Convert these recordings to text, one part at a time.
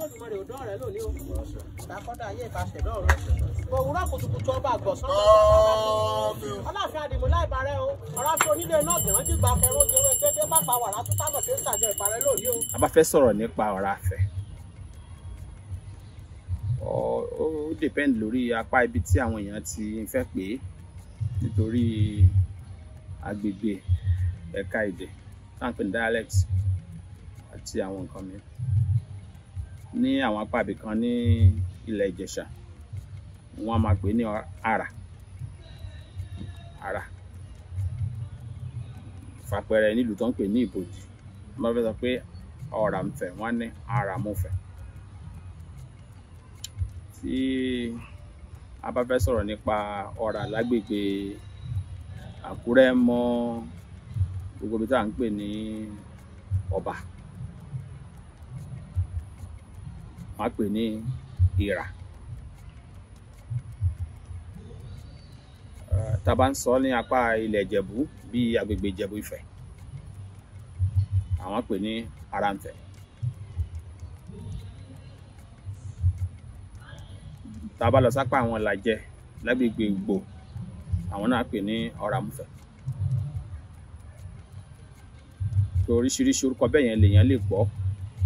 Olódùmarè ò dán rẹ̀ lónìí o. Ìdákọ́dá ayé ìbáṣẹ̀dọ́ rẹ̀. Òwúrọ̀ kùtùkùtù ọba àgbọ̀sán. Ọláàfin Àdìmú láìbàrẹ̀ o. Ọ̀ráfẹ́ Onílé Iná gbìyànjú gba kẹrún jẹrẹ dédé pápá wàrà tó tábọ̀ sí ìsàjọ ìbàrẹ̀ lónìí o. A bá fẹ́ sọ̀rọ̀ nípa Ọ̀ráfẹ. Ó depend lórí apá ibi tí àwọn èèyàn ti fẹ́ pè é nítorí agbègbè ẹ̀ka èdè táǹpẹ̀ dialect àti àwọn nǹkan mìíràn. Ní àwọn apá ibì kan ní ilẹ̀ Ìjẹ̀ṣà wọ́n á máa pè ní àrà. Fàpẹẹrẹ nílùú tó ń pè ní Ìbòdì wọ́n bá fẹ́ sọ pé Ọ̀rànfẹ wọ́n á ní Àràmúfẹ. Tí a bá fẹ́ sọ̀rọ̀ nípa ọ̀rà lágbègbè Àkúrẹ́ mọ́ gbogbo ibi tí à ń pè ní Ọba wọ́n á pè ní Ìrà. Tá a bá ń sọ ní apá ilẹ̀ Ìjẹ̀bú bíi agbègbè Ìjẹ̀bú Ifẹ̀ àwọn pè ní Aranfẹ. Tá a bá lọ sápá àwọn Ìlàjẹ lágbègbè Ìgbò àwọn náà pè ní Ọ̀ràmúfẹ. Oríṣiríṣi orúkọ bẹ́ẹ̀ yẹn lèèyàn lè gbọ́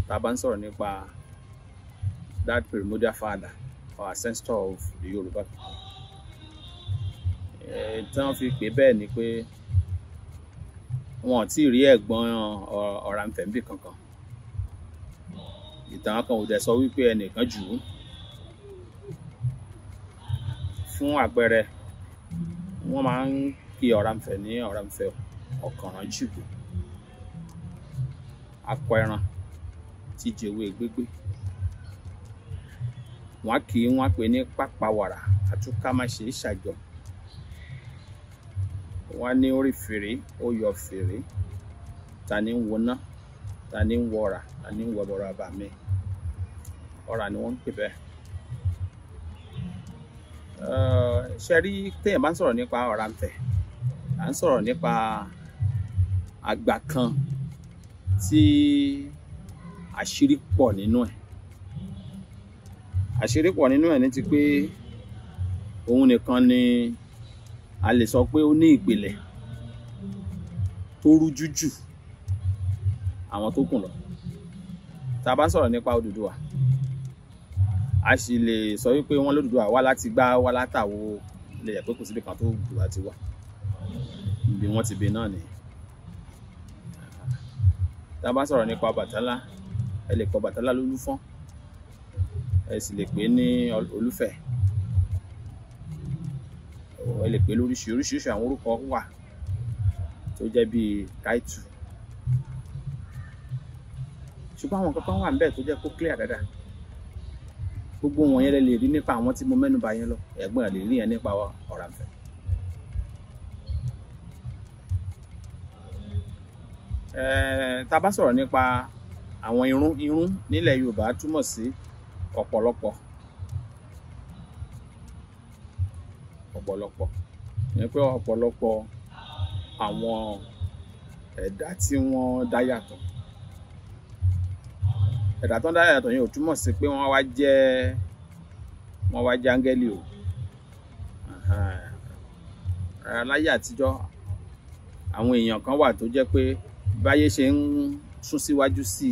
tá a bá ń sọ̀rọ̀ nípa that primordial father or ancestor of the Yorùbá. Tí wọ́n fi pè bẹ́ẹ̀ ni pé wọn ò tí ì rí ẹ̀gbọ́n Ọ̀rànfẹ níbì kankan. Ìtàn kan ò dẹ̀ sọ wípé ẹnìkan jù ú. Fún àpẹẹrẹ wọ́n máa ń kí Ọ̀rànfẹ ní Ọ̀rànfẹ Ọ̀kànrànjùgbò, akọ ẹran tí jẹwé gbégbé. Wọ́n kì í wọ́n pè ní pápáwàrà àtúkámáṣe ṣàjọ. Wọ́n ní orí fèrè ó yọ fèrè, ta ni ń woná, ta ni ń wọra, ta ni ń wọ bọ̀rọ̀ àbàmì. Ọ̀rà ni wọ́n ń pè bẹ́ẹ̀. Ṣe rí téèyàn bá ń sọ̀rọ̀ nípa Ọ̀rànfẹ, à ń sọ̀rọ̀ nípa àgbà kan tí àṣírí pọ̀ nínú ẹ̀. Àṣírí pọ̀ nínú ẹ̀ ní ti pé òun nìkan ni a lè sọ pé ó ní ìpìlẹ̀ tó rújú jù àwọn tó kù lọ. Tá a bá sọ̀rọ̀ nípa Odùduwà, a sì lè sọ wípé wọ́n l'Odùduwà wá láti gbá wá látàwo, lè yẹ pé kò síbi kan tó Odùduwà ti wá. Ibi wọ́n ti bí náà nìyẹn. Tá a bá sọ̀rọ̀ nípa Ọbàtálá, ẹ lè pè Ọbàtálá lólúfọ́n, ẹ sì lè pè ní Olúfẹ̀, ẹ lè pè lóríṣiríṣi àwọn orúkọ wà tó jẹ́ bíi Káìtù. Ṣùgbọ́n àwọn kankan wà níbẹ̀ tó jẹ́ kó clear dáadáa. Gbogbo wọn yẹn lè rí nípa àwọn tí mo mẹ́nubà yẹn lọ, ẹ̀gbọ́n lè rí yẹn nípa Ọ̀rànfẹ. Tá a bá sọ̀rọ̀ nípa àwọn irún nílẹ̀ Yorùbá túmọ̀ sí ọ̀pọ̀lọpọ̀. Ní pé ọ̀pọ̀lọpọ̀ àwọn ẹ̀dá tí wọ́n dá yàtọ̀. Ẹ̀dá tó ń dá yàtọ̀ yẹn ò túmọ̀ sí pé wọ́n wá jẹ́ áńgẹ́lì o. Láyé àtijọ́ àwọn èèyàn kan wà tó jẹ́ pé báyé ṣe ń sún síwájú sí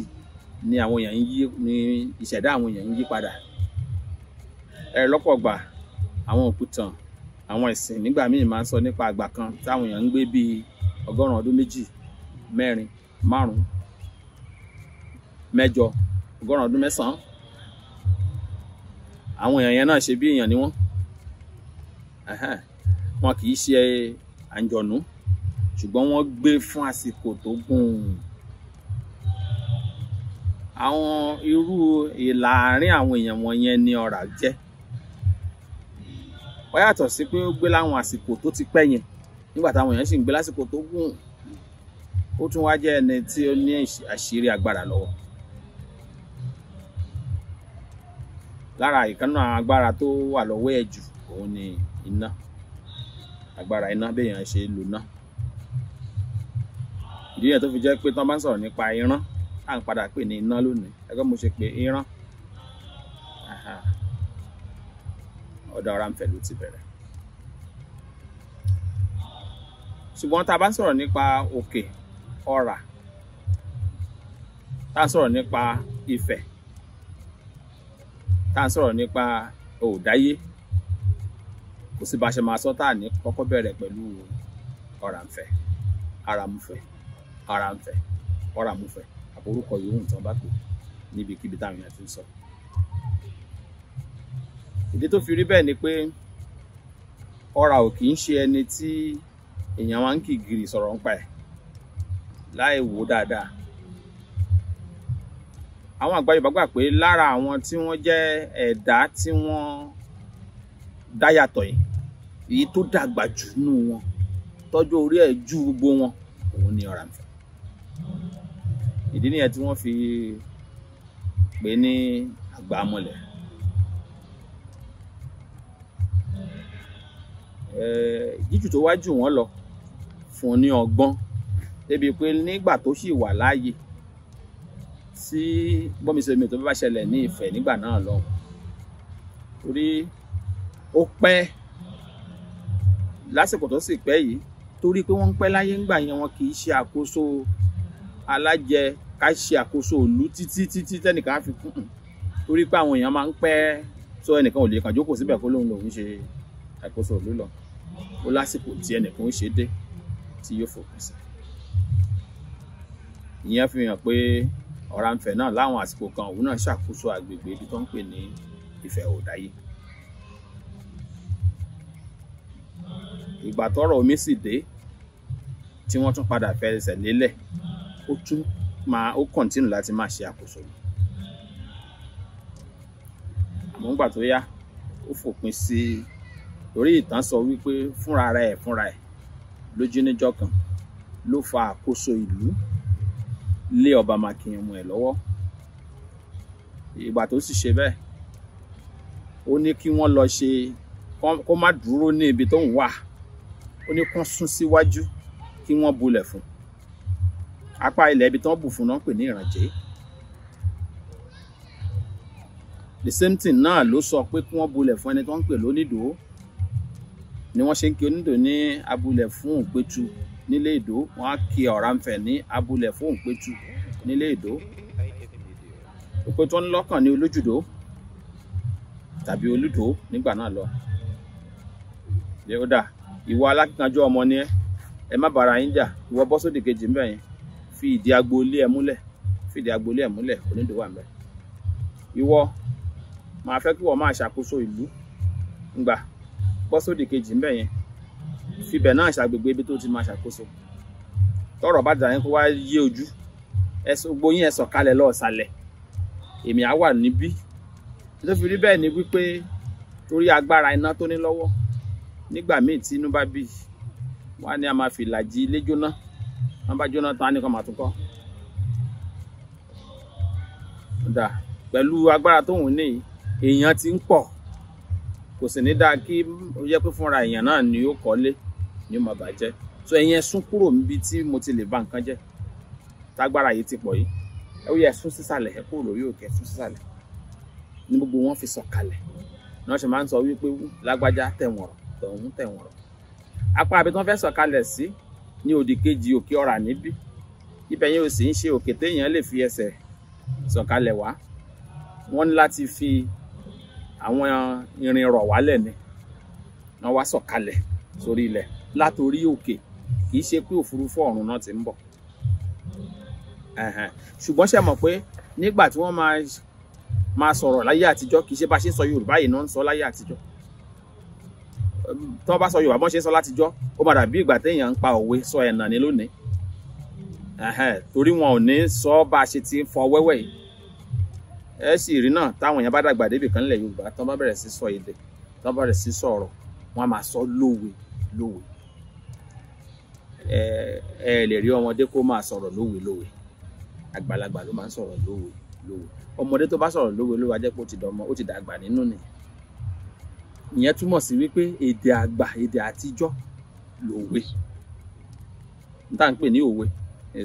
ni àwọn èèyàn ń yí, ni ìṣẹ̀dá àwọn èèyàn ń yí padà. Lọ́pọ̀ gbà àwọn òkútàn, àwọn ẹ̀sìn nígbà míì máa ń sọ nípa àgbà kan táwọn èèyàn ń gbé bíi 100 ọdún, 2, 4, 5, 8, 100 ọdún, 9. Àwọn èèyàn yẹn náà ṣe bí èèyàn ni wọ́n. Wọn kì í ṣe àǹjọ̀nú, ṣùgbọ́n wọ́n gbé fún àsìkò tó gùn. Àwọn irú ìlà àárín àwọn èèyàn wọ̀nyẹn ni Ọ̀rà jẹ́. Ó yàtọ̀ sí pé ó gbé láwọn àsìkò tó ti pẹ́ yẹn, nígbà táwọn èèyàn sì ń gbé lásìkò tó gùn. Ó tún wá jẹ́ ẹni tí ó ní àṣírí agbára lọ́wọ́. Lára ìkànnà agbára tó wà lọ́wọ́ ẹ̀ jù òun ni iná. Agbára iná béèyàn ṣe lò náà. Ìdí yẹn tó fi jẹ́ pé tí wọ́n bá ń sọ̀rọ̀ nípa ìran, à ń padà pè ní iná lónìí. Ẹgbẹ́ mo ṣe pé ìran ọ̀dọ̀ Oranfe ló ti bẹ̀rẹ̀. Ṣùgbọ́n tá a bá ń sọ̀rọ̀ nípa òkè ọ̀rà, tá a ń sọ̀rọ̀ nípa Ifẹ̀, tá a ń sọ̀rọ̀ nípa Oòdáyé, kò sí bá ṣe máa sọ tá a ní kọ́kọ́ bẹ̀rẹ̀ pẹ̀lú Oranfe, Aramufẹ, Oranfe, Oramufẹ, àbórúkọ yòówù tí wọ́n bá pè níbikíbi táwọn èèyàn ti ń sọ. Ìdí tó fi rí bẹ́ẹ̀ ni pé ọ̀rà ò kì í ṣe ẹni tí èèyàn máa ń kì gìrì sọ̀rọ̀ nípa ẹ̀ láì wò dáadáa. Àwọn àgbà Yorùbá gbà pé lára àwọn tí wọ́n jẹ́ ẹ̀dá tí wọ́n dá yàtọ̀ yìí, èyí tó dàgbà jù nínú wọn, tọ́jú orí ẹ̀ ju gbogbo wọn, òun ni Oranfe. Ìdí nìyẹn tí wọ́n fi pè ní àgbà amọ̀lẹ̀. Jíjù tó wá jù wọ́n lọ fún ní ọgbọ́n, débi pé nígbà tó sì wà láàyè tí bọ́mísẹ́mi tó bá ṣẹlẹ̀ ní Ifẹ̀ nígbà náà lọ, torí ó pẹ́ lásìkò tó sì pẹ́ yìí, torí pé wọ́n ń pẹ́ láyé ńgbà yẹn, wọn kì í ṣe àkóso alájẹ ká ṣe àkóso ìlú títí tẹ́nìkan á fi kú, torí pé àwọn èèyàn máa ń pẹ́, so ẹnìkan ò lè kàn jókòó síbẹ̀ kó lóun lòun ṣe àkóso ìlú lọ. Ó lásìkò tí ẹnìkan ń ṣe dé tí yóò fòpin sí. Ìyẹn fi hàn pé Oranfe náà láwọn àsìkò kan òun náà ṣàkóso agbègbè ibi tó ń pè ní Ifẹ Oòdáyé. Ìgbà tọ́rọ̀ omi sì dé tí wọ́n tún padà fẹsẹ̀ lélẹ̀, ó kọ̀ntínù láti máa ṣe àkóso. Àmọ́ nígbà tó yá ó fòpin sí, torí ìtàn sọ wípé fúnra ẹ̀ lójú níjọ́ kan ló fa àkóso ìlú lé ọba Mákìyẹmọ ẹ̀ lọ́wọ́. Ìgbà tó sì ṣe bẹ́ẹ̀, ó ní kí wọ́n lọ ṣe, kó má dúró ní ibi tó ń wà, ó ní kán sún síwájú kí wọ́n bulẹ̀ fún. Apá ilẹ̀ ibi tí wọ́n bù fún náà pè ní Ìrànjẹ́. The same thing náà ló sọ pé kí wọ́n bulẹ̀ fún ẹni tó ń pè lónídòó, ni wọ́n ṣe ń kí onídòó ní abulẹ̀ fún Òpétu nílé Ìdó, wọ́n á kí Oranfe ní abulẹ̀ fún Òpétu nílé Ìdó. Òpétu ń lọ́kàn ní Olójúdó tàbí Olúdó nígbà náà lọ. Yẹ́wọ́dà, ìwọ alákínkanjú ọmọ ni ẹ má bára yín jà, ìwọ bọ́ sódì kejì ń bẹ̀ yẹn, fi ìdí agboolé ẹ múlẹ̀, Onídòó wà ń bẹ̀. Ìwọ máa fẹ́ kí wọ́n máa ṣàkóso ìlú, ngbà bọ́ sódì kejì ń bẹ̀ yẹn, fibẹ̀ náà ṣàgbègbè ibi tó ti máa ṣàkóso. Tọ́rọ̀ bá dà yín kó wá yé ojú, gbogbo yín ẹ sọ̀kalẹ̀ lọ ọ̀sàlẹ̀, èmi á wà níbí. Tó fi rí bẹ́ẹ̀ ni wípé torí agbára iná tó ní lọ́wọ́, nígbà míì tí inú bá bí, wọ́n á ní a máa fi ìlàjì ilé jóná, wọ́n bá jóná tán á ní kó máa tún kọ́. Dà pẹ̀lú agbára tóun ní, èèyàn ti ń pọ̀, kò sì ní dáa kí ó jẹ́ pé fúnra èèyàn náà ni ó kọ́lé ni ó máa bàjẹ́. So ẹ̀yin ẹ sún kúrò níbi tí mo ti lè bà nǹkan jẹ́, tágbára yìí ti pọ̀ yìí, ẹ ó yẹ sún sísàlẹ̀, ẹ kúrò lórí òkè, sún sísàlẹ̀. Ní gbogbo wọn fi sọ̀kalẹ̀ náà ṣe máa ń sọ wípé lágbájá tẹ̀wọ̀n tọ̀hún tẹ̀wọ̀n. Apá ibi tí wọ́n fẹ́ sọ̀kalẹ̀ sí ní òdì kejì òkè ọ̀rà níbí, ibẹ̀ yẹn ò sì ń ṣe òkè téèyàn lè fi ẹsẹ̀ sọ̀kalẹ̀ wá. Wọ́n ní láti fi àwọn irin rọ̀ wálẹ̀ ni wọ́n wá sọ̀kalẹ̀ sórí ilẹ̀ látorí òkè, kì í ṣe pé òfurufú ọ̀run náà ti ń bọ̀. Ṣùgbọ́n ṣe mọ̀ pé nígbà tí wọ́n máa sọ̀rọ̀ láyé àtijọ́, kì í ṣe bá ṣe ń sọ Yorùbá yìí náà ń sọ láyé àtijọ́. Tí wọ́n bá sọ Yorùbá bọ́n ṣe ń sọ látijọ́, ó máa dàbí ìgbà téèyàn ń pa òwe sọ ẹ̀nà ní lónìí. Torí wọn ò ní sọ bá a ṣe ti ń fọ wẹ́wẹ́ yìí. Ẹ sì rí náà táwọn èèyàn bá dàgbà débì kan nílẹ̀ Yorùbá, tí wọ́n bá bẹ̀rẹ̀ sí sọ èdè, tí wọ́n bá bẹ̀rẹ̀ sí sọ̀rọ̀, wọ́n á máa sọ lówe. Ẹ lè rí ọmọdé kó máa sọ̀rọ̀ lówe. Àgbàlagbà ló máa ń sọ̀rọ̀ lówe. Ọmọdé tó bá sọ̀rọ̀ lówe á jẹ́ pé ó ti dàgbà nínú ni. Ìyẹn túmọ̀ sí wípé èdè àgbà, èdè àtijọ́ lòwe. N tá ń pè ní òwe.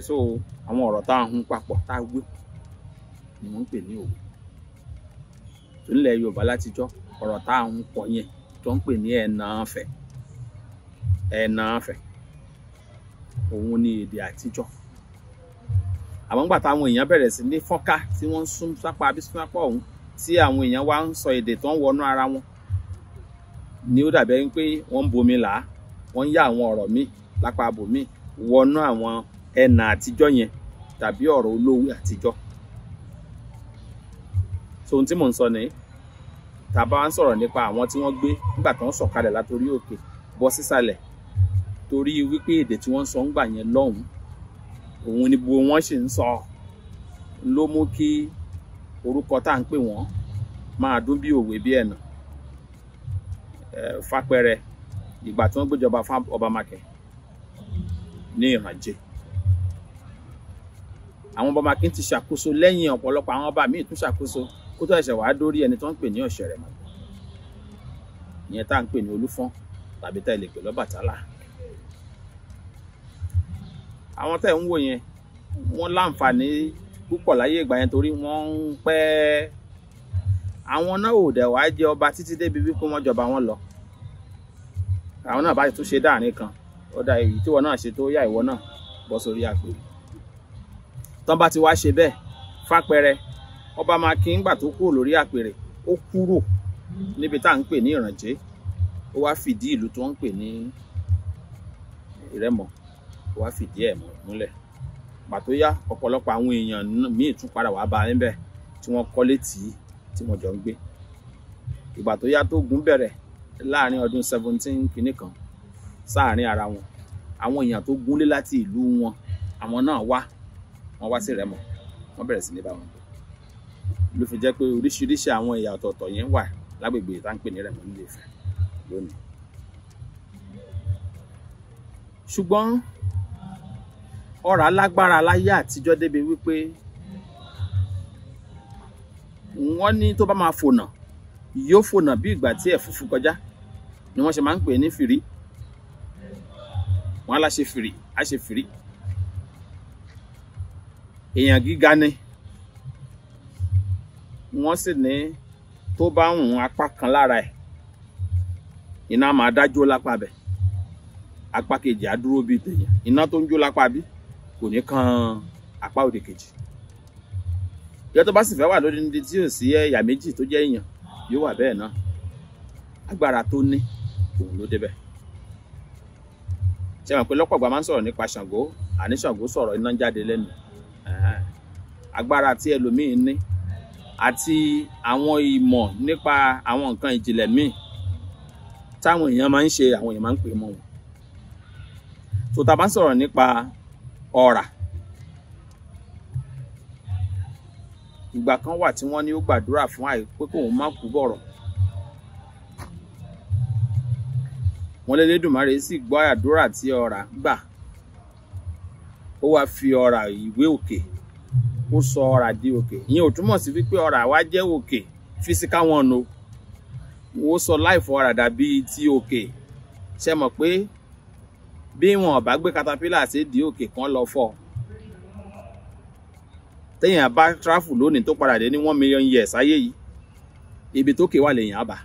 So àwọn ọ̀rọ̀ tá a hun papọ̀ tá a wé ni wọ́n ń pè ní òwe. Nílẹ̀ Yorùbá látijọ́, ọ̀rọ̀ tá a hun pọ̀ yẹn tó ń pè ní Ẹ̀nàfẹ̀. Ẹ̀nàfẹ̀ òun ni èdè àtijọ́. Àmọ́ nígbà táwọn èèyàn bẹ̀rẹ̀ sí ní fọ́nká tí wọ́n ń sún sápá àbí sún sápá ọ̀hún tí àwọn èèyàn wá ń sọ èdè tó ń wọnú ara wọn ni ó dàbí ẹni pé wọ́n ń bomi là á, wọ́n ń yá àwọn ọ̀rọ̀ míì lápá abòmíì wọnú àwọn ẹ̀nà àtijọ́ yẹn tàbí ọ̀rọ̀ olówí àtijọ́. So ohun tí mò ń sọ ni tàbá ń sọ̀rọ̀ nípa àwọn tí wọ́n gbé nígbà tí wọ́n sọ̀kalẹ̀ látorí òkè bọ́ sísàlẹ̀ torí wípé èdè tí wọ́n ń sọ ń gbà yẹn lọ́hùn òun ni gbogbo wọn sì ń sọ ló mú kí orúkọ tá à ń pè wọ́n máa dún bí òwe bí ẹ̀nà. Fàpẹẹrẹ ìgbà tí wọ́n gbéjọba fún Ọbàmákẹ́ ní Ìrànjẹ, àwọn Ọbàmákẹ́ ti ṣàkóso lẹ́yìn ọ̀pọ̀lọpọ̀ àwọn ọba míì tún ṣàkóso kó tó ẹ̀ṣẹ̀ wàá dórí ẹni tó ń pè ní Ọ̀ṣẹ̀rẹ̀màgbò, ìyẹn tá à ń pè ní Olúfọ́n tàbí tá ẹ lè pè l'Ọbàtálá. Àwọn tẹ́ ń wò yẹn wọ́n láǹfààní púpọ̀ láyé ìgbà yẹn torí wọ́n ń pẹ́. Àwọn náà ò dẹ̀ wá jẹ ọba títí débi wípé wọ́n jọba wọn lọ. Àwọn náà bá tún ṣe dáàrin kan ó dá èyí tí wọ́n náà ṣe tó yá ìwọ náà bọ́ sórí àpèrè. Tán bá ti wá ṣe bẹ́ẹ̀ fàpẹẹrẹ Ọbàmákẹ́ ńgbà tó kúrò lórí àpèrè ó kúrò níbi tá à ń pè ní Ìrànjẹ ó wá fìdí ìlú tó ń pè ní Ìrẹ́mọ̀ ó wá fìdí ẹ̀ múlẹ̀. Ìgbà tó yá ọ̀pọ̀lọpọ̀ àwọn èèyàn míì tún padà wá bá níbẹ̀ tí wọ́n kọ́lé tì í tí wọ́n jọ ń gbé. Ìgbà tó yá tó gún bẹ̀rẹ̀ láàrin ọdún 17 kìíní kan sáàrin ara wọn, àwọn èèyàn tó gúnlé láti ìlú wọn àwọn náà wọ́n wá sí Ìrẹ́mọ̀, wọ́n bẹ̀rẹ̀ sí ní bá wọn gbé. Ló fi jẹ́ pé oríṣiríṣi àwọn ẹ̀yà ọ̀tọ̀ọ̀tọ̀ yẹn wà lágbègbè tá ń pè ní Ìrẹ́mọ̀ nílé Ifẹ̀ lónìí. Ṣùgbọ́n ọ̀rọ̀ alágbára láyé àtijọ́ débi wípé wọ́n ní tó bá máa fònà yóò fònà bí ìgbà tí ẹ̀fúùfù kọjá ni wọ́n ṣe máa ń pè ní fìrí. Wọ́n á láṣẹ fìrí á ṣe fìrí. Èèyàn gíga ni wọ́n sì ní tó bá ń hun apá kan lára ẹ̀ iná máa dájó lápá bẹ̀, apá kejì á dúró bíi tèèyàn. Iná tó ń jó lápá bí kò ní kan apá òdì kejì. Ìjọ tó bá sì fẹ́ wà lórí ní tí ò sí ẹ̀yà méjì tó jẹ́ èèyàn yóò wà bẹ́ẹ̀ náà. Agbára tó ní òun ló débẹ̀. Ṣé mọ̀ pé lọ́pọ̀ ìgbà máa ń sọ̀rọ̀ nípa Ṣàngó, àní Ṣàngó sọ̀rọ̀ iná jáde lẹ́nu. Agbára tí ẹlòmíì ní àti àwọn ìmọ̀ nípa àwọn nǹkan ìjìnlẹ̀ míì táwọn èèyàn máa ń ṣe, àwọn èèyàn máa ń pè mọ́ wọn. Tó tá bá ń sọ̀rọ̀ nípa ọ̀rà, ìgbà kan wà tí wọ́n ní ó gbàdúrà fún àìpé kóun má kú bọ̀rọ̀. Wọ́n l'Ẹlẹ́dùmarè sì gbọ́ àdúrà tí ọ̀rà gbà. Ó wá fi ọ̀rà ìwé òkè, ó sọ ọ̀rà di òkè. Ìyẹn ò túmọ̀ sí wípé ọ̀rà wá jẹ́ òkè physical one o. Ó sọ life ọ̀rà dàbí ti òkè. Ṣé mọ̀ pé bí wọn bá gbé caterpillar sí di òkè kan lọ fọ́, téèyàn bá travel lónìí tó padà dé ní 1 million years ayé yìí, ibi tó kè wà lèèyàn bá.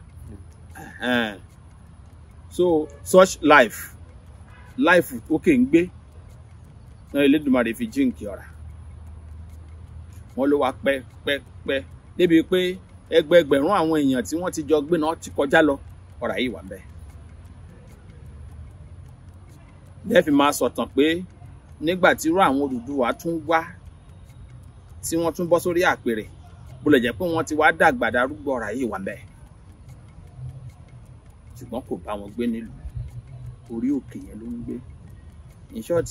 So such life òkè ń gbé náà Elédùmarè fi jíǹkì ọ̀rà. Wọ́n ló wá pẹ́ débi pé ẹgbẹẹgbẹ̀rún àwọn èèyàn tí wọ́n ti jọ gbé náà ti kọjá lọ, ọ̀rà yìí wà ń bẹ. Lẹ́ẹ̀fì máa sọ̀tàn pé nígbà tí irú àwọn Odùduwà tún wá tí wọ́n tún bọ́ sórí àpèrè, bó lè jẹ́ pé wọ́n ti wá dàgbà darúgbó, ọ̀rà yìí wà ń bẹ. Ṣùgbọ́n kò bá wọn gbé nílùú, orí òkè yẹn ló ń gbé. In short,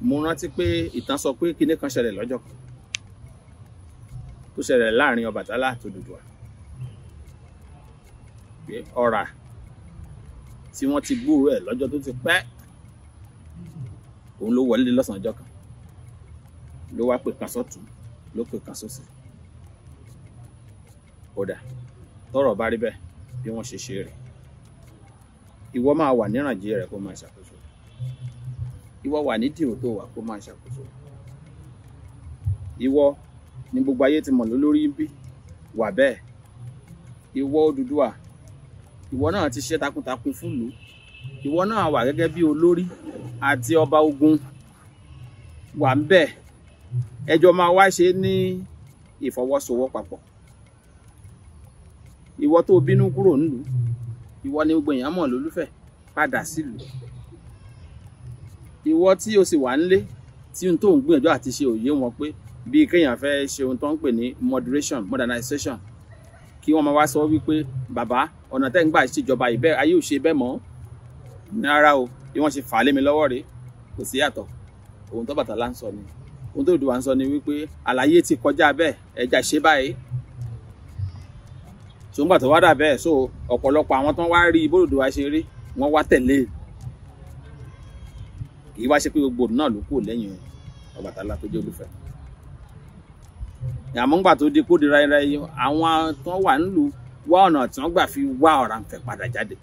mo rántí pé ìtàn sọ pé kinní kan ṣẹlẹ̀ lọ́jọ́ kan tó ṣẹlẹ̀ láàrin Ọbàtálá àti Odùduwà. Pé ọ̀rà tí wọ́n ti gbúrò ẹ̀ lọ́jọ́ tó ti pẹ́, òun ló wọlé lọ́sàn-án ọjọ́ kan, ló wá pè kan sọ́tún, ló pè kan sósì. Kódà tọ́rọ̀ bá rí bẹ́ẹ̀ bí wọ́n ṣe ṣe rẹ̀, ìwọ máa wà nírànjẹ rẹ̀ kó máa ṣàkóso, ìwọ wà nídìí tó wà kó máa ṣàkóso, ìwọ ní gbogbo ayé ti mọ̀ lórí bí wà bẹ́ẹ̀, ìwọ Odùduwà ìwọ náà ti ṣe takuntakun fún ìlú, ìwọ náà wà gẹ́gẹ́ bí olórí àti ọba ogun wà ń bẹ̀, ẹjọ́ máa wá ṣe ní ìfọwọ́sowọ́papọ̀. Ìwọ tó bínú kúrò nílùú, ìwọ ni gbogbo èèyàn mọ̀ lólúfẹ̀, padà sílùú. Ìwọ tí o sì wà nílé tí ohun tó ń gbìyànjú àti ṣe òye wọn pé bí kéèyàn fẹ́ ṣe ohun tó ń pè ní modernization, kí wọ́n máa wá sọ wípé bàbá ọ̀nà tẹ́ ń gbà ṣèjọba ìbẹ́ ayé ò ṣe bẹ́ẹ̀ mọ́. Rárá o, bí wọ́n ṣe fà á lé mi lọ́wọ́ rèé, kò sí yàtọ̀. Ohun tó Ọbàtálá ń sọ ni, ohun tó Odùduwà ń sọ ni wípé àlàyé ti kọjá bẹ́ẹ̀, ẹja ṣe báyìí. Ṣùgbọ́n tó wá dà bẹ́ẹ̀, so ọ̀pọ̀lọpọ̀ àwọn tó ń wá rí bó Odùduwà ṣe rí, wọ́n wá tẹ̀lé. Kì í wá ṣe pé gbogbo náà ló kù lẹ́yìn Ọbàtálá tó jẹ́ Olúfẹ̀. Àmọ́ ńgbà tó di kó di ráyéráyé, àwọn tó wà nílùú wá ọ̀nà tí wọ́n gbà fi wá Ọ̀rànfẹ̀ padà jáde.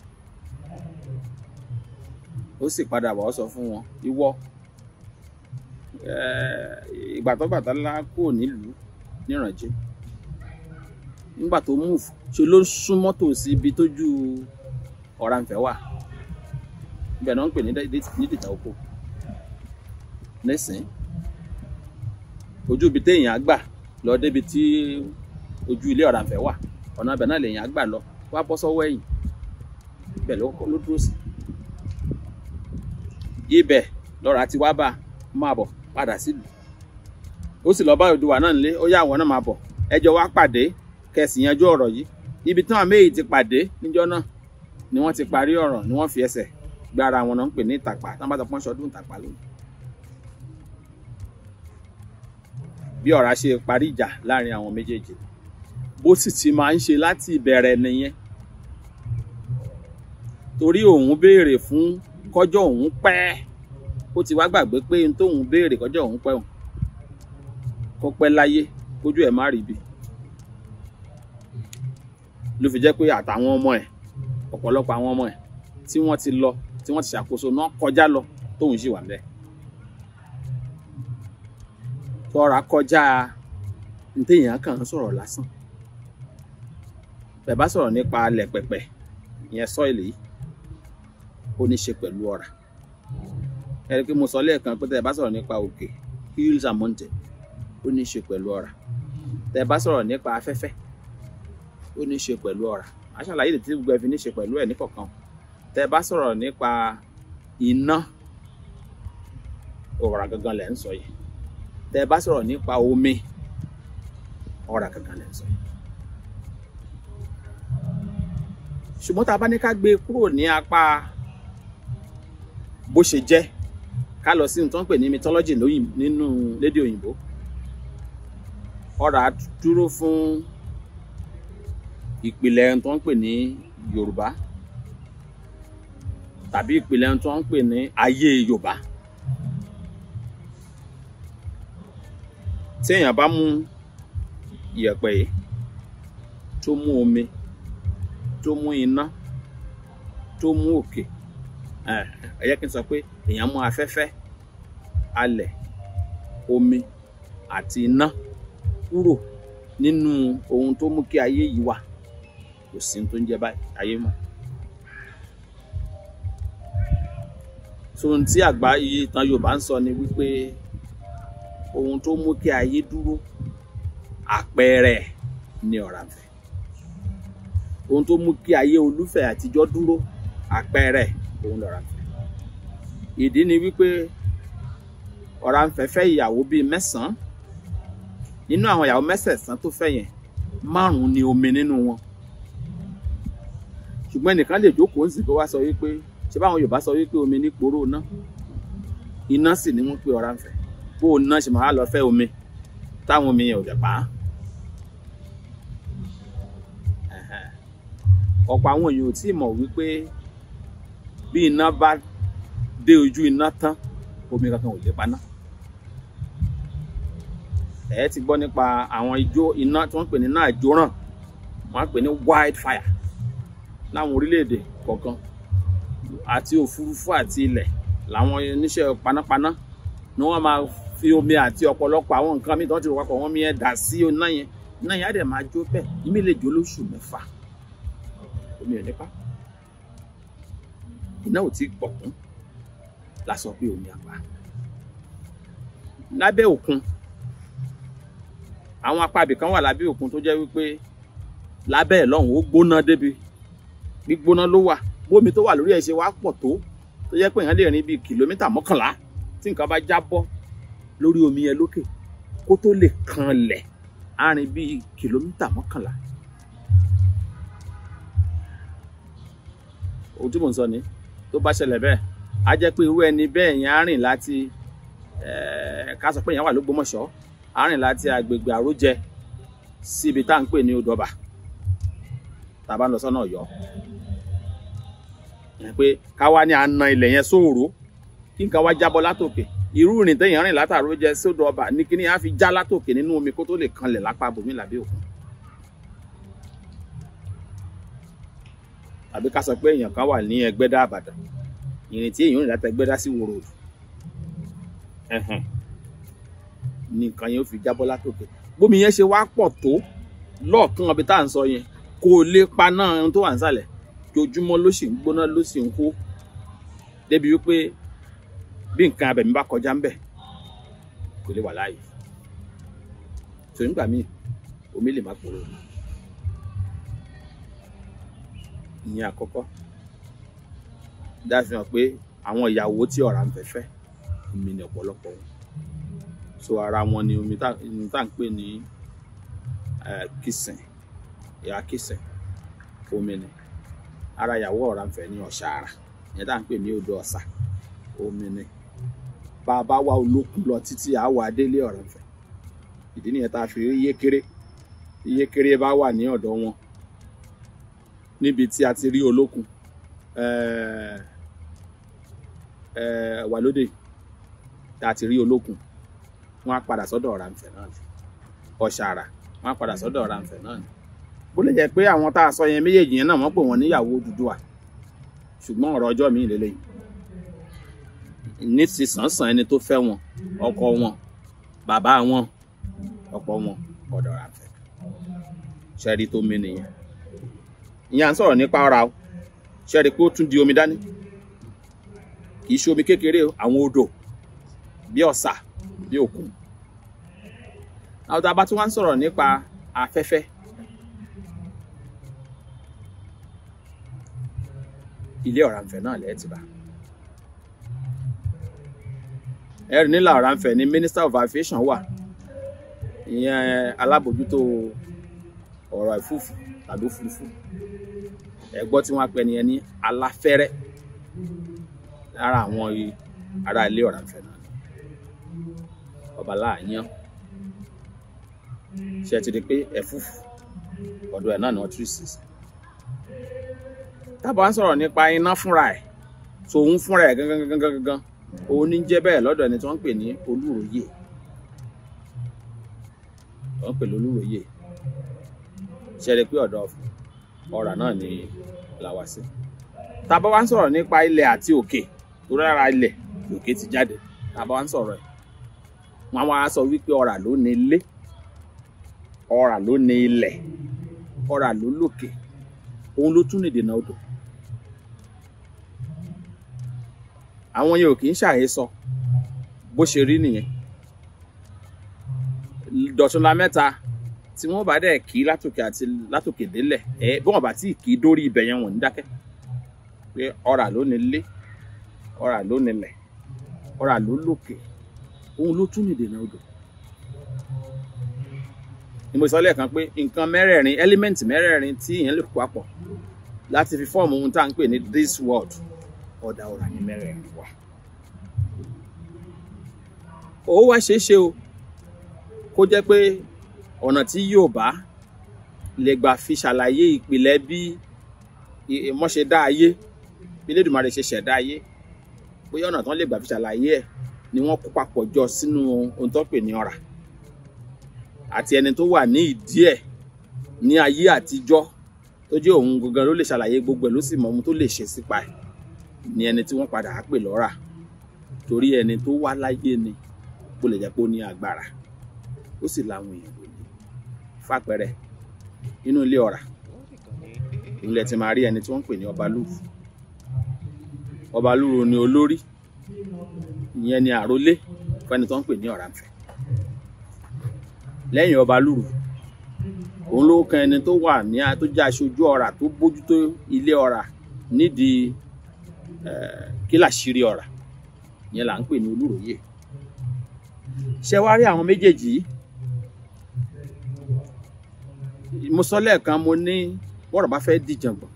Ó sì padà wá sọ fún wọn, ìwọ ìgbà tó Ọbàtálá kúrò nílùú nírànjẹ́, nígbà tó move ṣe ló súnmọ́ tòsí ibi tójú Ọ̀rànfẹ̀ wà. Ibẹ̀ náà ń pè ní Dìtà Oko. Nísìn ojú ibi téèyàn gbà lọ débi tí ojú ilé Ọ̀rànfẹ̀ wà, ọ̀nà ibẹ̀ náà lèèyàn gbà lọ wá bọ́ sọ́wọ́ ẹ̀yìn, ibẹ̀ ló dúró sí. Ibẹ̀ lọ́ra ti wá bá máa bọ̀ padà sílùú. Ó sì lọ bá Odùduwà náà nílé, ó yá àwọn náà máa bọ̀, ẹjọ́ wá pàdé kẹsì yanjú ọ̀rọ̀ yìí. Ibi tí àwọn méjì ti pàdé níjọ́ náà ni wọ́n ti parí ọ̀rọ̀, ni wọ́n fi ẹsẹ̀ gbára wọn náà ń pè ní ìtàpá, tí wọ́n bá sọ pọ́n ṣọdún ìtàpá lónìí. Bí ọ̀rá ṣe parí ìjà láàrin àwọn méjèèjì, bó sì ti máa ń ṣe láti ìbẹ̀rẹ̀ nìyẹn. Torí òun béèrè fún kọjọ́ òun pẹ́, ó ti wá gbàgbé pé n tóun béèrè kọjọ́ òun pẹ́ òun kó pẹ́ láyé kójú ẹ̀ má rí bí. Ló fi jẹ́ pé àtàwọn ọmọ ẹ̀, ọ̀pọ̀lọpọ̀ àwọn ọmọ ẹ̀ tí wọ́n ti lọ, tí wọ́n ti ṣàkóso náà kọjá lọ, tóun sì wà ńbẹ̀. Tọ́ra kọjá ní téèyàn kàn ń sọ̀rọ̀ lásán. Bẹ́ẹ̀ bá sọ̀rọ̀ nípa alẹ̀ pẹ̀pẹ̀, ìyẹn sọ́ìlì yìí, ó ní ṣe pẹ̀lú ọ̀rá. Ẹ rí pé mo sọ lẹ́ẹ̀kan pé tẹ́ ẹ bá sọ̀rọ̀ nípa òkè, hills and mountains, ó ní ṣe pẹ̀lú ọ̀rá. Tẹ́ ẹ bá sọ̀rọ̀ nípa afẹ́fẹ́, ó ní ṣe pẹ̀lú ọ̀rá. A ṣàlàyé ìdí tí gbogbo ẹ fi ní ṣe pẹ̀lú ẹ̀ níkọ̀ọ̀kan. Tẹ́ ẹ bá sọ̀rọ̀ nípa iná, ọ̀rá gangan lẹ̀ ń sọ yìí. Tẹ́ ẹ bá sọ̀rọ̀ nípa omi, ọ̀rá gangan lẹ̀ ń sọ yìí. Ṣùgbọ́n tá a bá ní ká gbé kúrò ní apá bó ṣe jẹ́, ká lọ sí ohun tó ń pè ní mythology nínú lédè òyìnbó. Ọ̀rá dúró fún ìpìlẹ̀ ohun tó ń pè ní Yorùbá, tàbí ìpìlẹ̀ ohun tó ń pè ní ayé Yorùbá. Tí èèyàn bá mú iyẹ̀pẹ̀ yìí tó mú omi, tó mú iná, tó mú òkè, ẹ jẹ́ kí n sọ pé èèyàn mú afẹ́fẹ́, alẹ̀, omi àti iná kúrò nínú ohun tó mú kí ayé yìí wà, kò sí tó ń jẹ́ báyìí ayé mọ́. So ohun tí àgbáyé ìtàn Yorùbá ń sọ ni wípé ohun tó mú kí ayé dúró, àpẹẹrẹ ni Ọ̀rànfẹ̀. Ohun tó mú kí ayé Olúfẹ̀ àtijọ́ dúró, àpẹẹrẹ òun l'Ọ̀rànfẹ̀. Ìdí ni wípé Ọ̀rànfẹ̀ fẹ́ ìyàwó bíi 9. Nínú àwọn ìyàwó 9 tó fẹ́ yẹn, 5 ni omi nínú wọn. Ṣùgbọ́n ẹnìkan lè jókòó ń sì kó wá sọ wípé ṣé báwọn Yorùbá sọ wípé omi ní poró ná, iná sì ni wọ́n pe Ọ̀rànfẹ̀. Bó o ná ṣe máa lọ fẹ́ omi táwọn omi yẹn ò dẹ̀ pa á. Ọ̀pọ̀ àwọn èèyàn ò tí ì mọ̀ wípé bí iná bá dé ojú iná tán, omi kankan ò lè paná. Ẹ ti gbọ́ nípa àwọn ijó iná tí wọ́n pè ní iná àjóràn, wọ́n á pè ní wildfire láwọn orílẹ̀-èdè kọ̀ọ̀kan, àti òfurufú àti ilẹ̀ làwọn oníṣẹ́ panápaná ni wọ́n máa fi omi àti ọ̀pọ̀lọpọ̀ àwọn nǹkan míì tí wọ́n ti rò papọ̀, wọ́n mi ẹ̀ dà sí iná yẹn á dẹ̀ máa jó bẹ́ẹ̀. Ìmí lè jó lóṣù 6, omi ò nípa. iná ò tí pọ̀ kún la sọ pé omi àpá. Lábẹ́ òkun àwọn apá ibì kan wà lábẹ́ òkun tó jẹ́ wípé lábẹ́ ẹ̀ lọ́hùn ó gbóná débi gbígbóná ló wà, bómi tó wà lórí ẹ̀ ṣe wá pọ̀ tó jẹ́ pé èèyàn lè rìn bíi kìlómítà 11 tí nǹkan bá jábọ́ lórí omi yẹn lókè kó tó lè kanlẹ̀ á rìn bíi kìlómítà 11. Ohun tí mò ń sọ ni tó bá ṣẹlẹ̀ bẹ́ẹ̀ á jẹ́ pé irú ẹni bẹ́ẹ̀ yẹn á rìn láti ká sọ pé èèyàn wà l'Ógbómọ̀ṣọ́ á rìn láti agbègbè Àrójẹ síbi tá à ń pè ní Odò Ọba tá a bá ń lọ sọ́nà Ọ̀yọ́, pé ká wá ní àna ilẹ̀ yẹn sóòrò kí nǹkan wá jábọ́ látòkè, irú ìrìn téèyàn rìn láti Àrójẹ sí Odò Ọba ní kíní á fi já látòkè nínú omi kó tó lè kanlẹ̀ lápá bòmí lábẹ́ òkun. Àbí ká sọ pé èèyàn kan wà ní Ẹgbẹ́dá Ìbàdàn, ìrìn tí èèyàn rìn láti Ẹgbẹ́dá sí Ìwó Road ní nǹkan yẹn ó fi jábọ́ látòkè. Bómi yẹn ṣe wá pọ̀ tó lọ́ọ̀kan ọbẹ̀ tá à ń sọ yẹn kò lè paná ohun tó wà nísàlẹ̀, ojoojúmọ́ ló sì ń gbóná ló sì ń kó débi wípé bí nǹkan abẹ̀mí bá kọjá ń bẹ̀ kò lè wà láàyè. So nígbà míì omi lè má pòrò. Ìyẹn àkọ́kọ́ dá fi hàn pé àwọn ìyàwó tí Ọ̀rànfẹ fẹ́ omi ní ọ̀pọ̀lọpọ̀ wọn. So ara wọn ni omi tá à ń pè ní kìsìn, ìyá kìsìn omi ni. Ara ìyàwó Ọ̀rànfẹ ní Ọ̀ṣàrà, ìyẹn tá à ń pè ní odò Ọ̀sà omi ni. Bá a bá wá olókun lọ títí àá wá délé Ọ̀rànfẹ, ìdí nìyẹn tá a fi rí Yékéré bá wà ní ọ̀dọ̀ wọn níbi tí a ti rí olókun wà lóde tá a ti rí olókun, wọ́n á padà sọ́dọ̀ Ọ̀rànfẹ náà ni. Ọ̀ṣàrà wọ́n á padà sọ́dọ̀ Ọ̀rànfẹ náà ni. Bó lè jẹ́ pé àwọn tá a sọ yẹn méjèèjì yẹn náà wọ́n pè wọ́n níyàwó Odùduwà, ṣùgbọ́n ọ̀rọ̀ ọjọ́ mi lélẹ́yìí. Ní ti sànsàn ẹni tó fẹ́ wọn, ọkọ wọn, bàbá wọn, ọ̀pọ̀ wọn ọ̀dọ̀ Ọ̀rànfẹ. Ṣẹ́rí tó mi nìyẹn. Ìyẹn à ń sọ̀rọ̀ nípa ọ̀rá o, ṣẹ́rí pé ó tún di omi dání. Kì í ṣe omi kékeré o, àwọn odò bí Ọ̀sà bí òkun. Àwọn tá a bá tún wá ń sọ̀rọ̀ nípa afẹ́fẹ́, ilé Ọ̀rànfẹ náà lẹ́ẹ̀ ti bá. Ẹ̀rì nílà Ọ̀rànfẹ ni Minister of Aviation wà, ìyẹn alábòjútó ọ̀rọ̀ ìfúfú tàbí òfurufú. Ẹ̀gbọ́n tí wọ́n pè ní ẹni aláfẹ́rẹ́ lára àwọn ará ilé Ọ̀rànfẹ náà. Ọba láàyàn ṣe ti di pé ẹ̀fúfú ọ̀dọ̀ ẹ̀ náà ni wọ́n tú sí. Tábà ń sọ̀rọ̀ nípa iná fúnra ẹ̀, so òun fúnra ẹ̀ gangan òun ní jẹ́ bẹ́ẹ̀ lọ́dọ̀ ẹni tí wọ́n ń pè ní Olúròóyè. Wọ́n ń pè lólúròóyè. Ṣe rí pé ọ̀dọ̀ Ọ̀rà náà ni làwá sí. Tábà wá ń sọ̀rọ̀ nípa ilẹ̀ àti òkè, tó rárá ilẹ̀ lòkè ti jáde. Tábà wá ń sọ̀rọ̀ ẹ̀, wọ́n wá sọ wípé Ọ̀rà ló ní ilé, Ọ̀rà ló ní ilẹ̀, Ọ̀rà ló lòkè, òun ló tún ní ìdènà odò. Àwọn yẹn ò kì í ṣàhesọ, bó ṣe rí nìyẹn. Dọ̀túnla mẹ́ta tí wọ́n bá dẹ̀ kí látòkè délẹ̀, bí wọ́n bá tí kì í dórí ibẹ̀ yẹn wọ́n ní dákẹ́. Pé Ọ̀rà ló ní ilé, Ọ̀rà ló ní ilẹ̀, Ọ̀rà ló lòkè, òun ló tún ní ìdènà odò. Ni mo sọ lẹ́ẹ̀kan pé nǹkan mẹ́rẹ̀ẹ̀rin, ẹ́límẹ́ǹtì mẹ́rẹ̀ẹ̀rin tí èèyàn lè kó papọ̀ láti fi fọ́ọ̀mù ohun tá à ń pè ní this world, ọ̀dà Ọ̀rà ní mẹ́rẹ̀ẹ̀rin wà. Ó wá ṣeéṣe o kó jẹ́ pé ọ̀nà tí Yorùbá lè gbà fi ṣàlàyé ìpìlẹ̀ bí wọ́n ṣe dá ayé, bí Elédùmarè ṣe ṣẹ̀dá ayé, bóyá ọ̀nà tán lè gbà fi ṣàlàyé ẹ̀ ni wọ́n kó papọ̀ jọ sínú ohun tó pè ní Ọ̀rà. Àti ẹni tó wà ní ìdí ẹ̀ ní ayé àtijọ́ tó jẹ́ òun gangan ló lè ṣàlàyé gbogbo ẹ̀ ló sì mọ ohun tó lè ṣe sípa ẹ̀ ni ẹni tí wọ́n padà á pè lọ́rà. Torí ẹni tó wá láyé ni, bó lè jẹ́ pé ó ní agbára, ó sì láwọn èèyàn lónìí. Fàpẹẹrẹ, inú ilé Ọ̀rà ilẹ̀ ti máa rí ẹni tí wọ́n ń pè ní Ọbalúru. Ọbalúru ni olórí, ìyẹn ni àrólé fẹ́ni tó ń pè ní Ọranfe. Lẹ́yìn Ọbalúru, òun ló kan ẹni tó wà ní tó jẹ́ aṣojú ọ̀rà tó bójútó ilé ọ̀rà nídìí kílàṣírí ọ̀rà, ìyẹn là ń pè ní Olúròóyè. Ṣé wá rí àwọn méjèèjì yìí? Mo sọ lẹ́ẹ̀kan, mo ní bọ́rọ̀ bá fẹ́ dìjàngbọ̀n,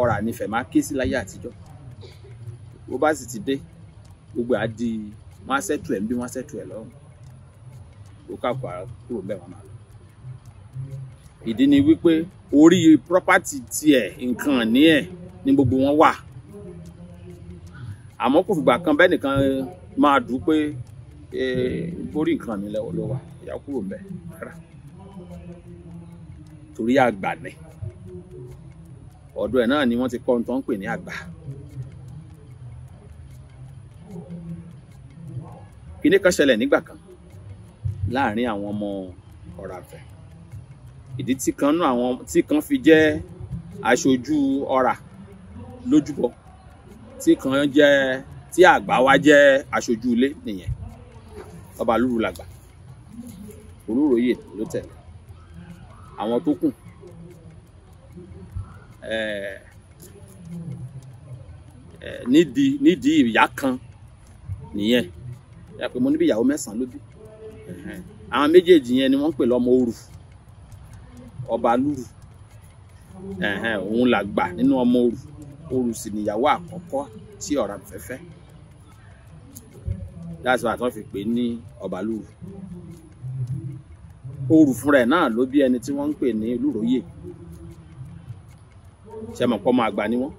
ọ̀rà nífẹ̀ẹ́ máa ké sí láyé àtijọ́. Bó bá sì ti dé, gbogbo àdí wọn á sẹ́tù ẹ̀ ń bí wọ́n á sẹ́tù ẹ̀ lọ́rùn. Ó kàkọ́ kúrò bẹ́ẹ̀ wọn máa lọ. Ìdí ni wípé orí property tiẹ̀, nǹkan ní ẹ̀ ní gbogbo wọn wà. Àmọ́ kò fìgbà kan bẹ́ẹ̀ nìkan máa dùn pé borí nǹkan mi lọ́wọ́ ló wà, ìyá kúrò ń bẹ̀ rárá. Torí àgbà ni ọ̀dọ̀ ẹ̀ náà ni wọ́n ti kọ́ ohun tó ń pè ní àgbà. Kíní kan ṣẹlẹ̀ nígbà kan láàrin àwọn ọmọ Ọranfe. Ìdí tí kan fi jẹ́ aṣojú ọ̀rà lójúbọ, tí àgbà wá jẹ́ aṣojú ilé nìyẹn. Ọbalúru làgbà, Olúròóyè ló tẹ̀lé. Àwọn tó kù nídìí ìyá kan nìyẹn. Ẹ pé mo níbi ìyàwó 9 ló bí. Àwọn méjèèjì yẹn ni wọ́n ń pè lọ́mọ orù. Ọbalúru òun làgbà nínú ọmọ orù. Orù sì níyàwó àkọ́kọ́ tí Ọranfe fẹ́. That's why wọ́n fi pè ní Ọbalúru. Orù fúnra ẹ̀ náà ló bí ẹni tí wọ́n ń pè ní Olúròóyè. Ṣé mọ̀ pé ọmọ àgbà ni wọ́n?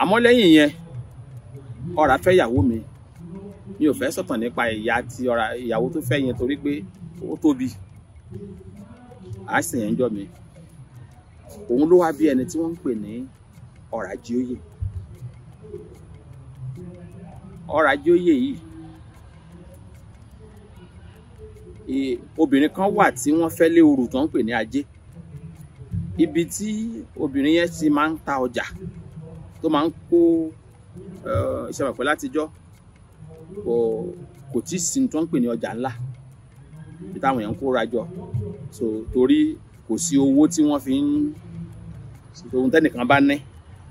Àmọ́ lẹ́yìn yẹn, ọ̀rà fẹ́ ìyàwó mi. Mi ò fẹ́ sọ̀tàn nípa ìyàwó tó fẹ́ yẹn torí pé ó tóbi. Àìsàn yẹn ń jọ mi. Òun ló wá bí ẹni tí wọ́n ń pè ní Ọ̀ràjíóyè. Ọ̀ràjíóyè yìí, obìnrin kan wà tí wọ́n fẹ́ lé orù tó ń pè ní Ajé. Ibi tí obìnrin yẹn ti máa ń ta ọjà, tó máa ń kó iṣẹ́ pẹ̀pẹ́ látijọ́, kò tí ì sí tó ń pè ní ọjà ńlá bí táwọn èèyàn ń kóra jọ. So torí kò sí owó tí wọ́n fi ń, ohun tẹ́nìkan bá ní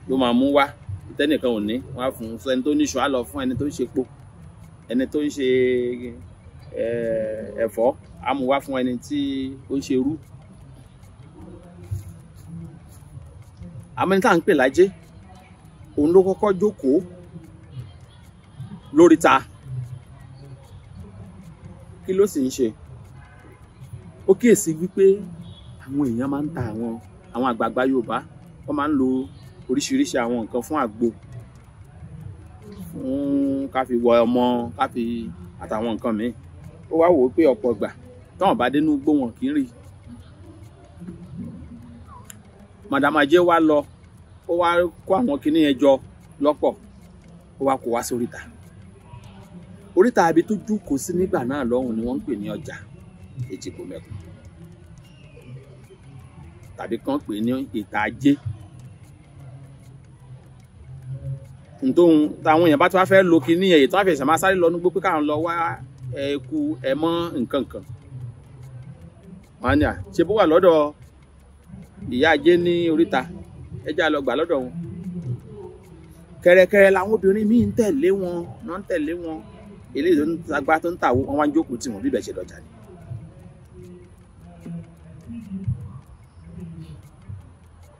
ló máa mú wá, tẹ́nìkan ò ní wọ́n á fún ẹni tó ní iṣu á lọ fún ẹni tó ń ṣe epo, ẹni tó ń ṣe ẹ̀fọ́ á mú wá fún ẹni tí ó ń ṣe irú. Àmọ́ ẹni tá à ń pè lájé, òun ló kọ́kọ́ jókòó lóríta. Kí ló sì ń ṣe? Ó kíyèsí wípé àwọn èèyàn máa ń ta àwọn àgbààgbà Yorùbá, wọ́n máa ń lo oríṣiríṣi àwọn nǹkan fún àgbo, fún ká fi wọ ọmọ, ká fi àtàwọn nǹkan míì. Ó wá wò ó pé ọ̀pọ̀ ìgbà táwọn bá dénú igbó wọn kì í rí. Madam Ajé wá lọ, ó wá kó àwọn kinní yẹn jọ lọ́pọ̀, ó wá kó wá sóríta. Oríta ibi tó jókòó sí nígbà náà lọ́hùn ni wọ́n ń pè ní ọjà Èjìgbò Mẹ́kùn, tàbí kàn pè ní ìta Ajé. Táwọn èèyàn bá tó wá fẹ́ lo kinní yẹn, èyí tó wá fẹ́ ṣàmá sáré lọ nígbó pé káwọn lọ wá ẹ̀kú ẹ̀mọ́ nǹkan kan. Wọ́n á ní ṣe bó wà lọ́dọ̀ ìyá Ajé ní oríta, ẹ jẹ́ á lọ gbà lọ́dọ̀ wọn. Kẹ̀rẹ̀kẹ̀rẹ̀ làwọn obìnrin míì ń tẹ̀lé wọn, wọ́n ń tẹ̀lé wọn. Eléyìí tó ń tagbá tó ń tàwó, wọ́n wá ń jókòó tí wọ́n bíbẹ̀ ṣe lọ́jà ni.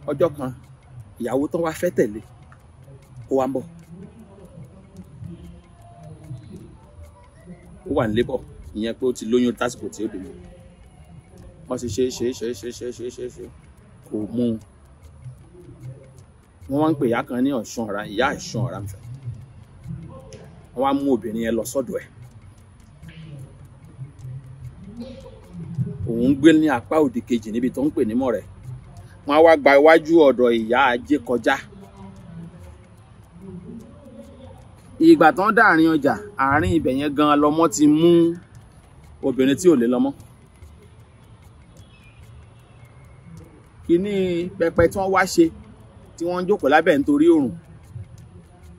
Ọjọ́ kan ìyàwó tán wá fẹ́ tẹ̀lé, ó wá ń bọ̀. Ó wà nílé bọ̀, ìyẹn pé ó ti lóyún tásìkò tí ó bímọ. Wọ́n ti ṣe kò mú un. Wọ́n wá ń pè ìyá kan ní ìyá Ọ̀ṣun Ọ̀rànfẹ. Wọ́n wá mú obìnrin yẹn lọ sọ́dọ̀ ẹ̀. Òun gbé ní apá òdì kejì níbi tó ń pè ní Mọ̀rẹ́. Wọ́n á wá gba iwájú ọ̀dọ̀ ìyá Ajé kọjá. Ìgbà tán dàárín ọjà, àárín ibẹ̀ yẹn gan lọmọ ti mú obìnrin tí ò lè lọ́mọ. kíní pẹpẹ tí wọ́n wá ṣe tí wọ́n ń jókòó lábẹ́ nítorí òrùn.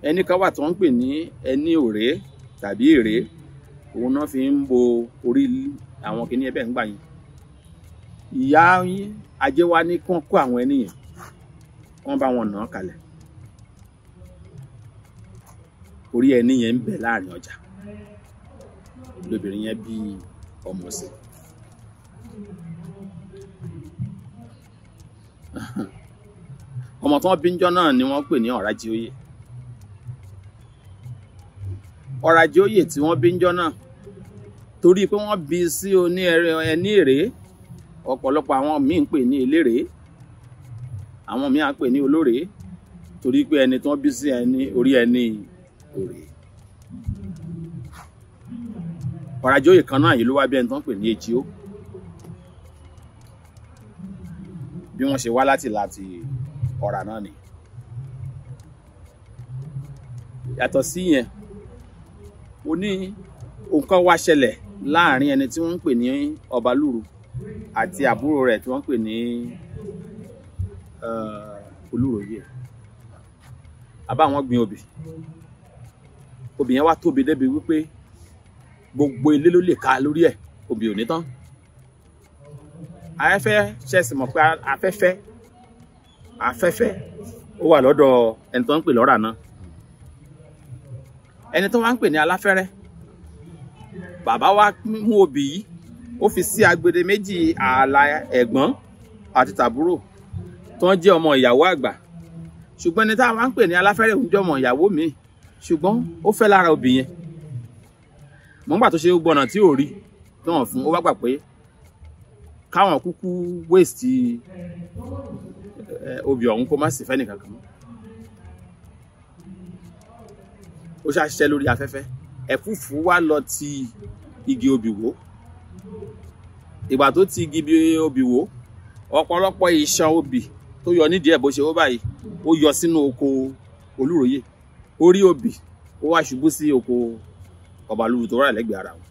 Ẹni kan wà tí wọ́n ń pè ní ẹni òré tàbí èrè, òun náà fi ń bo orí àwọn kíní ẹbẹ̀ ń gbà yín. Ìyá ajé wa ní kán kó àwọn ẹni yẹn, kán bá wọn nà án kalẹ̀. Orí ẹni yẹn ń bẹ láàrin ọjà, lóbìnrin yẹn bí ọmọ sí. Ọmọ tí wọ́n bí níjọ́ náà ni wọ́n pè ní Ọ̀rájíóyè. Ọ̀rájíóyè tí wọ́n bí níjọ́ náà, torí pé wọ́n bí sí ẹni èrè, ọ̀pọ̀lọpọ̀ àwọn míì ń pè ní eléré, àwọn míì á pè ní olóré, torí pé ẹni tí wọ́n bí sí orí ẹni òré. Ọ̀rájíóyè kan náà yìí ló wá bí ẹni tí wọ́n pè ní Èjìó. Bí wọ́n ṣe wá láti ọ̀rà náà ni. Yàtọ̀ sí yẹn, ó ní nǹkan wá ṣẹlẹ̀ láàrin ẹni tí wọ́n ń pè ní Ọbalúru àti àbúrò rẹ̀ tí wọ́n ń pè ní Olúròóyè. Àbá wọn gbin obì. Obì yẹn wá tóbi débi wípé gbogbo ilé ló lè ká lórí ẹ̀, obì ò ní tán. Afẹ́fẹ́ ṣẹ̀sì mọ̀ pé afẹ́fẹ́ ó wà lọ́dọ̀ ẹni tó ń pè lọ́rà náà. Ẹni tó wá ń pè ní aláfẹ́rẹ́, bàbá wa mú obì yìí, ó fi sí agbede méjì ààlà ẹ̀gbọ́n àti tàbúrò tó ń jẹ́ ọmọ ìyàwó àgbà. Ṣùgbọ́n ẹni táwa ń pè ní aláfẹ́rẹ́ òun jẹ́ ọmọ ìyàwó mi, ṣùgbọ́n ó fẹ́ lára obì yẹn. Mọ̀ nígbà tó ṣe gbọ́nà tí ò rí tí wọ́n fún, ó wá gbà pé káwọn kúkú waste obì ọ̀hún kó má sì fẹ́ nìkan kan. Ó ṣàṣiṣẹ́ lórí afẹ́fẹ́, ẹ̀fúùfù wá lọ ti igi obì wó. Ìgbà tó ti igi obì wó, ọ̀pọ̀lọpọ̀ ìṣàn obì tó yọ nídìí ẹ̀ bó ṣe wó báyìí, ó yọ sínú oko Olúròóyè. Orí obì ó wá ṣubú sí oko Ọbalúru tó rà lẹ́gbẹ̀ẹ́ ara wọn.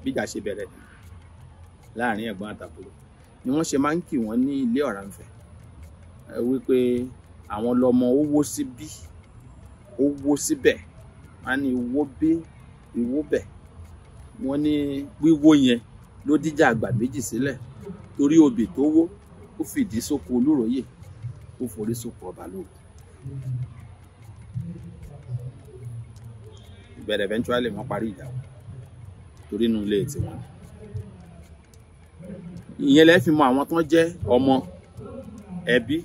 Bíjà ṣe bẹ̀rẹ̀ láàrin ẹ̀gbọ́n àtàbúrò ni wọ́n ṣe máa ń kì wọ́n ní ilé Ọ̀rànfẹ, wípé àwọn lọmọ ó wó síbí, ó wó síbẹ̀, wọ́n ní ìwó bí ìwó bẹ̀. Wọ́n ní wíwó yẹn ló díjà àgbà méjì sílẹ̀, torí obì tó wó ó fìdí sóko Olúròóyè, ó forí sóko Ọbalúru. Ìbẹ̀rẹ̀ eventually wọ́n parí ìjà wọn torí inú ilé tiwọn. Ìyẹn lẹ fi mọ àwọn tó jẹ́ ọmọ ẹbí,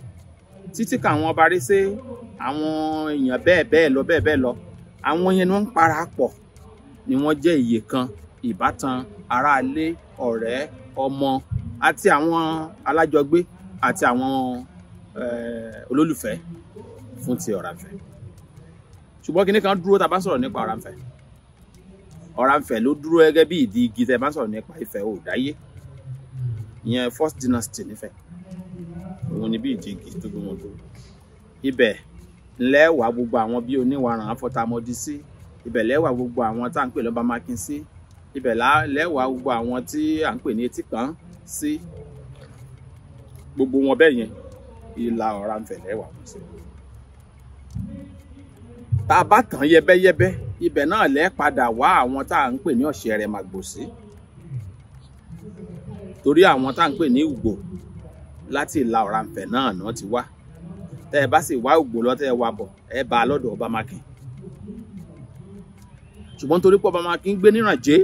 títí káwọn ọba rí sí àwọn èèyàn bẹ́ẹ̀ lọ. Àwọn yẹn ni wọ́n ń parapọ̀, ni wọ́n jẹ́ ìyè kan, ìbátan, aráalé, ọ̀rẹ́, ọmọ àti àwọn alájọgbé àti àwọn olólùfẹ́ fún ti Ọ̀rànfẹ. Ṣùgbọ́n kíní kan dúró tá bá sọ̀rọ̀ nípa Ọ̀rànfẹ. Ọ̀rànfẹ ló dúró gẹ́gẹ́ bí ìdí igi tẹ́ bá sọ̀rọ̀ nípa Ifẹ Oòdáyé. Ìyẹn first dynasty nífẹ̀. Òun ni bí ìdí igi tó gbé wọn dúró. Ibẹ̀ lẹ́wà gbogbo àwọn bí Oníwàràn Afọ̀tàmọdí sí. Ibẹ̀ lẹ́wà gbogbo àwọn tá à ń pè lọ́ba Mákin sí. Ibẹ̀ lẹ́wà gbogbo àwọn tí à ń pè ní Etíkan sí. Gbogbo wọn bẹ́ẹ̀ yẹn ìlà Ọ̀rànfẹ lẹ́wà wọn sí. Tá a bá tàn yẹbẹ́yẹbẹ́, ibẹ̀ náà lẹ́ padà wá àwọn tá à ń pè ní Ọ̀ṣẹ̀rẹ̀màgbòsí. Torí àwọn tá à ń pè ní Ùgbò láti ìlà Ọ̀rànfẹ náà náà ti wá. Tẹ́ ẹ bá sì wá Ùgbò lọ tẹ́ ẹ wá bọ̀, ẹ bá a lọ́dọ̀ Ọba Mákin. Ṣùgbọ́n torí pé Ọba Mákin gbé nírànjé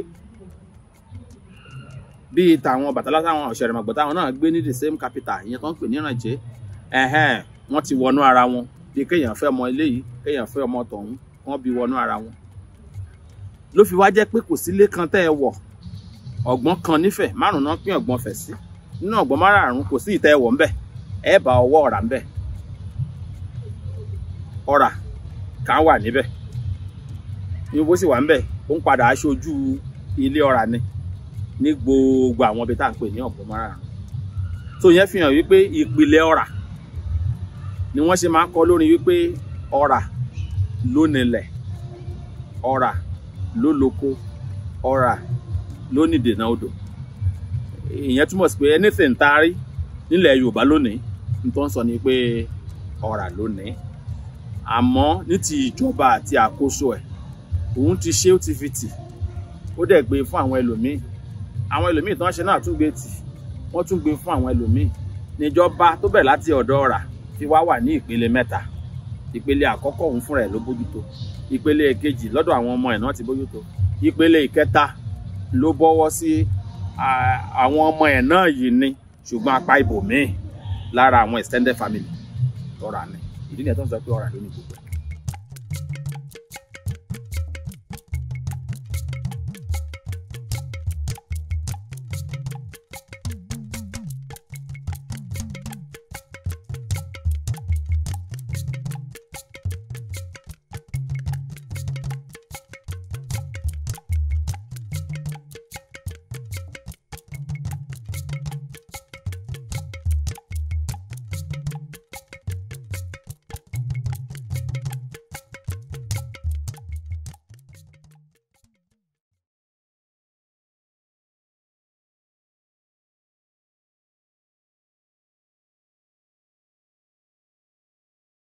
bíi tàwọn Ọbàtálá táwọn Ọ̀ṣẹ̀rẹ̀màgbò táwọn náà gbé ní the same capital, ìyẹn tó ń pè nírànjé, wọ́n ti wọnú ara wọn. Bí kéèyàn fẹ́ ọmọ ilé yìí, kéèyàn fẹ́ ọmọ tọ̀hún, wọ́n bí wọnú ara wọn. Ló fi wá jẹ́ pé kò sílé kan tẹ́ ẹ wọ̀, ọ̀gbọ́n kan nífẹ̀, márùn-ún náà pín ọ̀gbọ́n fẹ̀ sí. Nínú ọ̀gbọ́n márààrún kò sí ìtẹ́ ẹ̀wọ̀ ńbẹ̀, ẹ bá ọwọ́ ọ̀rà ńbẹ̀. Ọ̀rà kan wà níbẹ̀, ní bó sì wà ńbẹ̀, ó ń padà aṣojú ilé ọ̀rà ni ní gbogbo àwọn ibi tá à ń pè ní ọ̀gbọ́n márààrún. Tó yẹn fi hàn wípé ìpìlẹ̀ ọ̀rà ni wọ́n ṣe máa ń kọ lórí wípé ọ̀rà ló nílẹ̀, ọ̀rà ló lóko, ọ̀rà ló ní ìdènà odò. Ìyẹn túmọ̀ sí pé anything tá a rí nílẹ̀ Yorùbá lónìí ní tó ń sọ ni pé ọ̀rà lónìí, àmọ́ ní ti ìjọba àti àkóso ẹ̀ òun ti ṣe ó ti fi tì, ó dẹ̀ gbé fún àwọn ẹlòmíì tó ń ṣe náà tún gbé tì, wọ́n tún gbé fún àwọn ẹlòmíì. Níjọba tó bẹ̀rẹ̀ láti ọ̀dọ̀ ọ̀rà fi wá wà ní ìpele mẹ́ta. Ìpele àkọ́kọ́ òun fúnra ẹ̀ ló bójútó, ìpele kejì lọ́dọ̀ àwọn ọmọ ẹ̀ náà ti bójútó, ìpele ìkẹta ló bọ́wọ́ sí àwọn ọmọ ẹ̀ náà yìí ni, ṣùgbọ́n apá ibòmíì lára àwọn extended family ọ̀rà ni. Ìdí nìyẹn tó ń sọ pé ọ̀rà ló ní gbogbo ẹ̀.